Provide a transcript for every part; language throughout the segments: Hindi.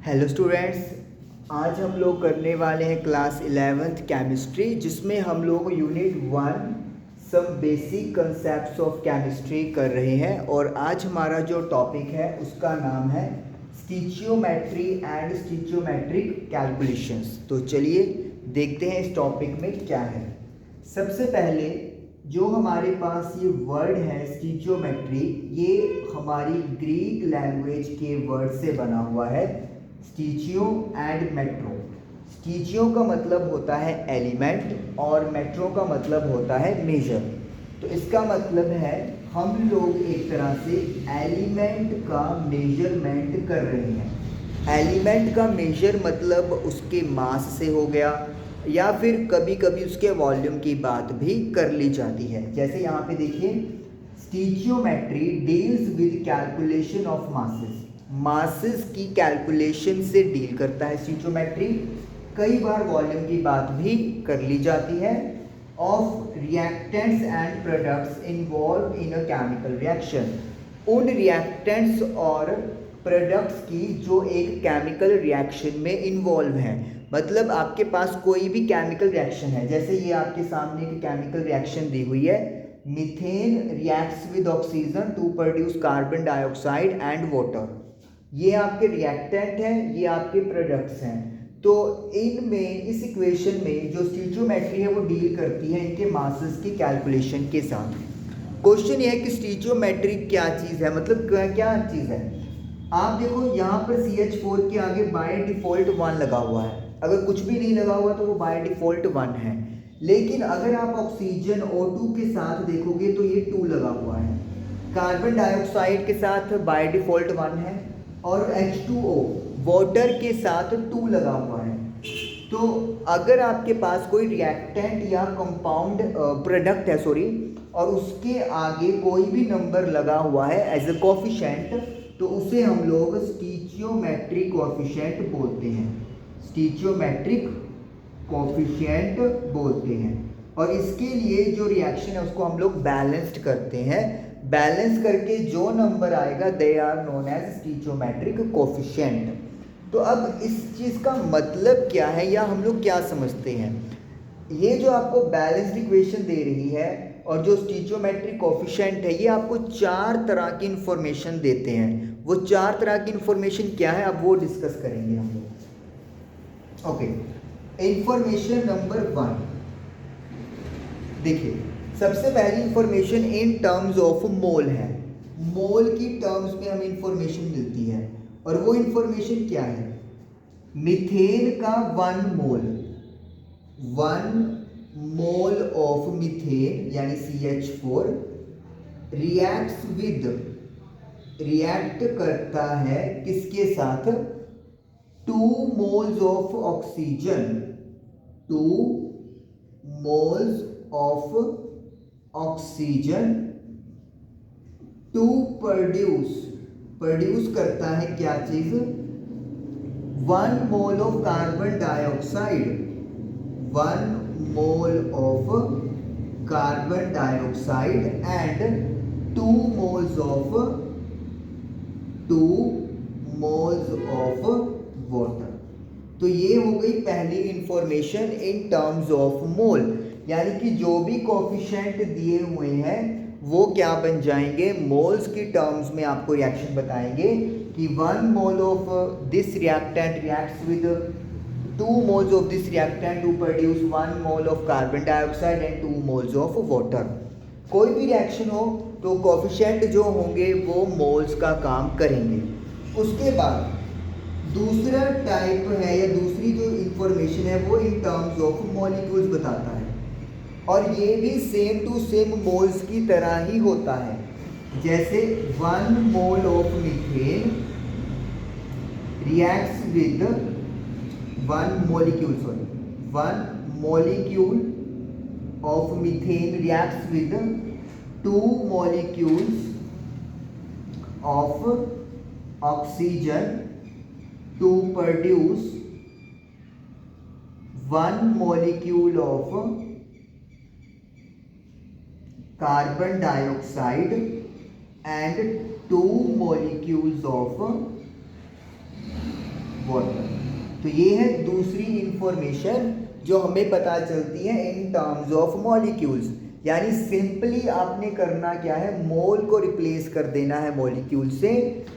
हेलो स्टूडेंट्स, आज हम लोग करने वाले हैं क्लास 11th केमिस्ट्री, जिसमें हम लोग unit 1 some basic concepts of chemistry कर रहे हैं। और आज हमारा जो टॉपिक है उसका नाम है स्टीचियोमेट्री एंड स्टीचियोमेट्रिक कैलकुलेशंस। तो चलिए देखते हैं इस टॉपिक में क्या है। सबसे पहले जो हमारे पास ये वर्ड है स्टीचियोमेट्री, ये हमारी ग्रीक लैंग्वेज के वर्ड से बना हुआ है, स्टीचियो एंड मेट्रो। स्टीचियो का मतलब होता है एलिमेंट और मेट्रो का मतलब होता है मेजर। तो इसका मतलब है हम लोग एक तरह से एलिमेंट का मेजरमेंट कर रहे हैं। एलिमेंट का मेजर मतलब उसके मास से हो गया, या फिर कभी कभी उसके वॉल्यूम की बात भी कर ली जाती है। जैसे यहाँ पे देखिए, stoichiometry deals with calculation of masses. Masses की कैलकुलेशन से डील करता है स्टीचियोमेट्री। कई बार वॉल्यूम की बात भी कर ली जाती है। Of reactants and products involve in a chemical reaction. उन रिएक्टेंट्स और प्रोडक्ट्स की जो एक केमिकल रिएक्शन में इन्वॉल्व हैं। मतलब आपके पास कोई भी केमिकल रिएक्शन है, जैसे ये आपके सामने एक केमिकल रिएक्शन दी हुई है, methane reacts with oxygen to produce carbon dioxide and water. ये आपके रिएक्टेंट हैं, ये आपके प्रोडक्ट्स हैं। तो इनमें इस इक्वेशन में जो स्टीचियोमेट्री है वो डील करती है इनके मासेस की कैलकुलेशन के साथ। क्वेश्चन ये है कि स्टीचियोमेट्री क्या चीज़ है, मतलब क्या चीज़ है। आप देखो यहाँ पर CH4 के आगे बाय डिफ़ॉल्ट 1 लगा हुआ है। अगर कुछ भी नहीं लगा हुआ तो वो बाय डिफ़ॉल्ट 1 है। लेकिन अगर आप ऑक्सीजन O2 के साथ देखोगे तो ये 2 लगा हुआ है। कार्बन डाइऑक्साइड के साथ बाय डिफ़ॉल्ट 1 है, और H2O वाटर के साथ 2 लगा हुआ है। तो अगर आपके पास कोई रिएक्टेंट या कंपाउंड प्रोडक्ट है और उसके आगे कोई भी नंबर लगा हुआ है एज अ कोफिशिएंट, तो उसे हम लोग स्टीचियोमेट्रिक कोफिशिएंट बोलते हैं। स्टीचियोमेट्रिक कोफिशिएंट बोलते हैं। और इसके लिए जो रिएक्शन है उसको हम लोग बैलेंस्ड करते हैं। बैलेंस करके जो नंबर आएगा they are known as stoichiometric coefficient. तो अब इस चीज़ का मतलब क्या है, या हम लोग क्या समझते हैं। ये जो आपको बैलेंस्ड इक्वेशन दे रही है और जो स्टीचियोमेट्रिक कोफिशिएंट है, ये आपको 4 तरह की इंफॉर्मेशन देते हैं। वो 4 तरह की इंफॉर्मेशन क्या है, अब वो डिस्कस करेंगे हम लोग। ओके, इंफॉर्मेशन नंबर 1 देखिए। सबसे पहली इंफॉर्मेशन इन टर्म्स ऑफ मोल है। मोल की टर्म्स में हमें इंफॉर्मेशन मिलती है, और वो इंफॉर्मेशन क्या है। मीथेन का 1 मोल ऑफ मीथेन यानी CH4 रिएक्ट करता है किसके साथ, 2 moles of oxygen 2 moles of oxygen to produce करता है क्या चीज, 1 mole of carbon dioxide 1 mole of carbon dioxide and 2 moles of water. तो ये हो गई पहली information in terms of mole, यानी कि जो भी कोफिशिएंट दिए हुए हैं वो क्या बन जाएंगे, मोल्स की टर्म्स में आपको रिएक्शन बताएंगे कि 1 mole of this reactant reacts with 2 moles of this reactant to produce 1 mole of carbon dioxide and 2 moles of water. कोई भी रिएक्शन हो तो कोफिशिएंट जो होंगे वो मोल्स का काम करेंगे। उसके बाद दूसरा टाइप है या दूसरी जो इंफॉर्मेशन है वो इन टर्म्स ऑफ मॉलिक्यूल्स बताता है, और ये भी सेम टू सेम मोल्स की तरह ही होता है। जैसे 1 mole of methane reacts with 1 molecule of methane reacts with 2 molecules of oxygen to produce 1 molecule of carbon dioxide and 2 molecules of water. तो ये है दूसरी इंफॉर्मेशन जो हमें पता चलती है इन टर्म्स ऑफ मॉलिक्यूल्स। यानी सिंपली आपने करना क्या है, मोल को रिप्लेस कर देना है मॉलिक्यूल से,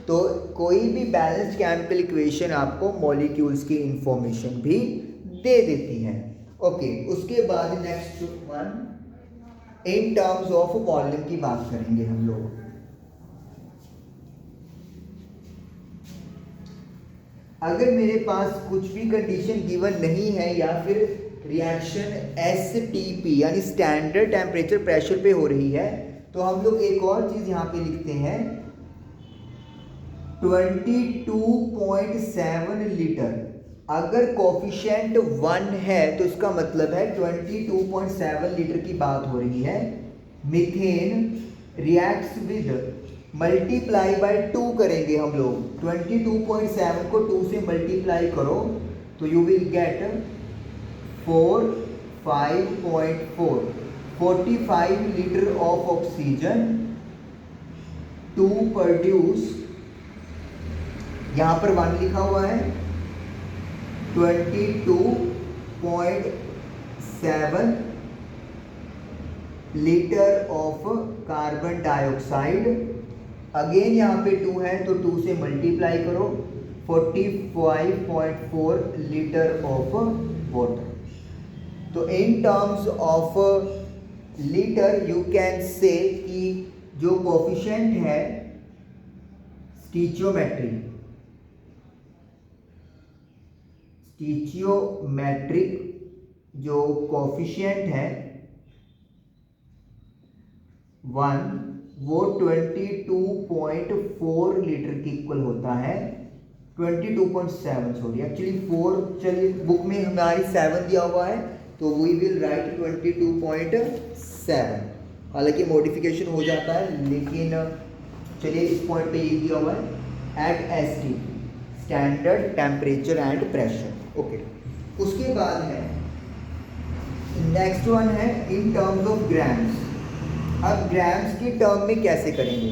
तो कोई भी बैलेंस्ड केमिकल इक्वेशन आपको मॉलिक्यूल्स की इंफॉर्मेशन भी दे देती है। ओके, उसके बाद next one in terms of volume की बात करेंगे हम लोग। अगर मेरे पास कुछ भी कंडीशन गिवन नहीं है या फिर रिएक्शन STP यानी स्टैंडर्ड टेम्परेचर प्रेशर पे हो रही है, तो हम लोग एक और चीज यहाँ पे लिखते हैं 22.7 लीटर। अगर कोफिशिएंट 1 है तो इसका मतलब है 22.7 लीटर की बात हो रही है। Methane reacts with multiply by 2 करेंगे हम लोग, 22.7 को 2 से मल्टीप्लाई करो तो you will get 5.4 45 litre of oxygen to produce, यहां पर 1 लिखा हुआ है, 22.7 litre of carbon dioxide. Again यहाँ पे 2 है तो 2 से मल्टीप्लाई करो, 45.4 लीटर ऑफ वाटर। तो in terms of litre you can say कि जो कोफिशिएंट है स्टीचियोमेट्रिक जो कोफिशिएंट है 1 वो 22.4 लीटर की इक्वल होता है, 22.7 सॉरी एक्चुअली 4, चलिए बुक में हमारी 7 दिया हुआ है तो वी विल राइट 22.7, हालांकि मॉडिफिकेशन हो जाता है लेकिन चलिए इस पॉइंट पे ये दिया हुआ है at ST standard temperature and pressure. Okay, उसके बाद है नेक्स्ट वन है इन टर्म्स ऑफ ग्राम्स। अब ग्राम्स की टर्म में कैसे करेंगे,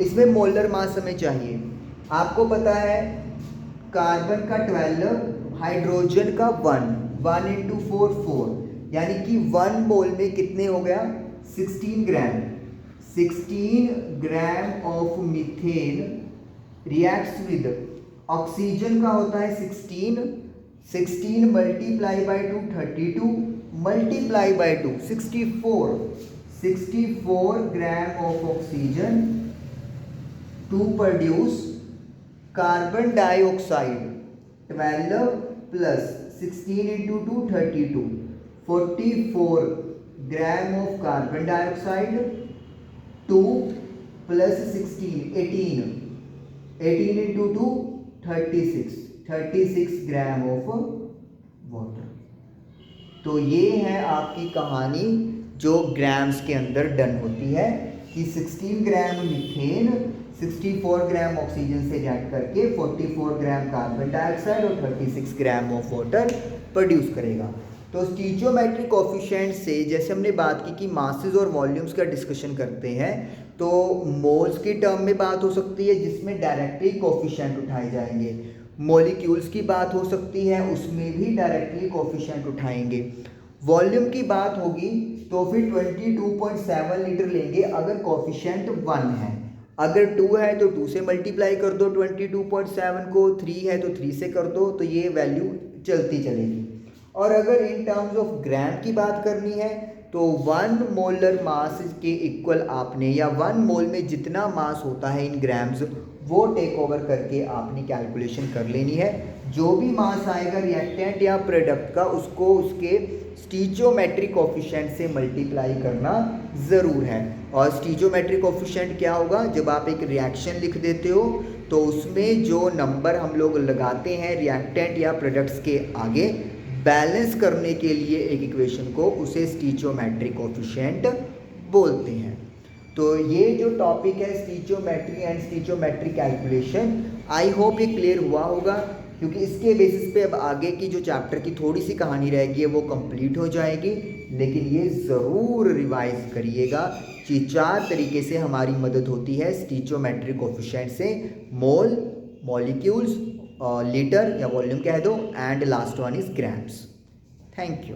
इसमें मोलर मास हमें चाहिए। आपको पता है कार्बन का 12, हाइड्रोजन का 1 into 4 4, यानी कि 1 मोल में कितने हो गया 16 gram. 16 gram of methane reacts with oxygen का होता है 16 multiply by 2 32 multiply by 2 64 gram of oxygen to produce carbon dioxide 12 plus 16 into 2 32 44 gram of carbon dioxide 2 plus 16 18 into 2 36 gram of water. तो ये है आपकी कहानी जो ग्राम्स के अंदर डन होती है कि 16 ग्राम मीथेन 64 ग्राम ऑक्सीजन से रिएक्ट करके 44 ग्राम कार्बन डाइऑक्साइड और 36 ग्राम ऑफ वाटर प्रोड्यूस करेगा। तो स्टीचियोमेट्रिक कोफिशिएंट से जैसे हमने बात की कि मासेस और वॉल्यूम्स का डिस्कशन करते हैं, तो मोल्स की टर्म में बात हो सकती है जिसमें डायरेक्टली कोफिशिएंट उठाए जाएंगे, मॉलिक्यूल्स की बात हो सकती है उसमें भी डायरेक्टली कोफिशिएंट उठाएंगे। वॉल्यूम की बात होगी तो फिर 22.7 लीटर लेंगे अगर कोफिशिएंट 1 है, अगर 2 है तो 2 से मल्टीप्लाई कर दो 22.7 को, 3 है तो 3 से कर दो, तो ये वैल्यू चलती चलेगी। और अगर इन टर्म्स ऑफ ग्राम की बात करनी है तो 1 मोलर मास के इक्वल आपने, या 1 मोल में जितना मास होता है इन ग्राम्स वो टेक ओवर करके आपने कैलकुलेशन कर लेनी है। जो भी मास आएगा रिएक्टेंट या प्रोडक्ट का उसको उसके स्टीचियोमेट्रिक कोफिशिएंट से मल्टीप्लाई करना ज़रूर है। और स्टीचियोमेट्रिक कोफिशिएंट क्या होगा, जब आप एक रिएक्शन लिख देते हो तो उसमें जो नंबर हम लोग लगाते हैं रिएक्टेंट या प्रोडक्ट्स के आगे बैलेंस करने के लिए एक इक्वेशन को, उसे स्टीचियोमेट्रिक कोफिशिएंट बोलते हैं। तो ये जो टॉपिक है स्टीचियोमेट्री एंड स्टीचियोमेट्रिक कैलकुलेशन, आई होप ये क्लियर हुआ होगा, क्योंकि इसके बेसिस पे अब आगे की जो चैप्टर की थोड़ी सी कहानी रहेगी वो कंप्लीट हो जाएगी। लेकिन ये ज़रूर रिवाइज करिएगा कि 4 तरीके से हमारी मदद होती है स्टीचियोमेट्रिक कोफिशिएंट से, मोल, मॉलिक्यूल्स लीटर या वॉल्यूम कह दो, and last one is grams. Thank you.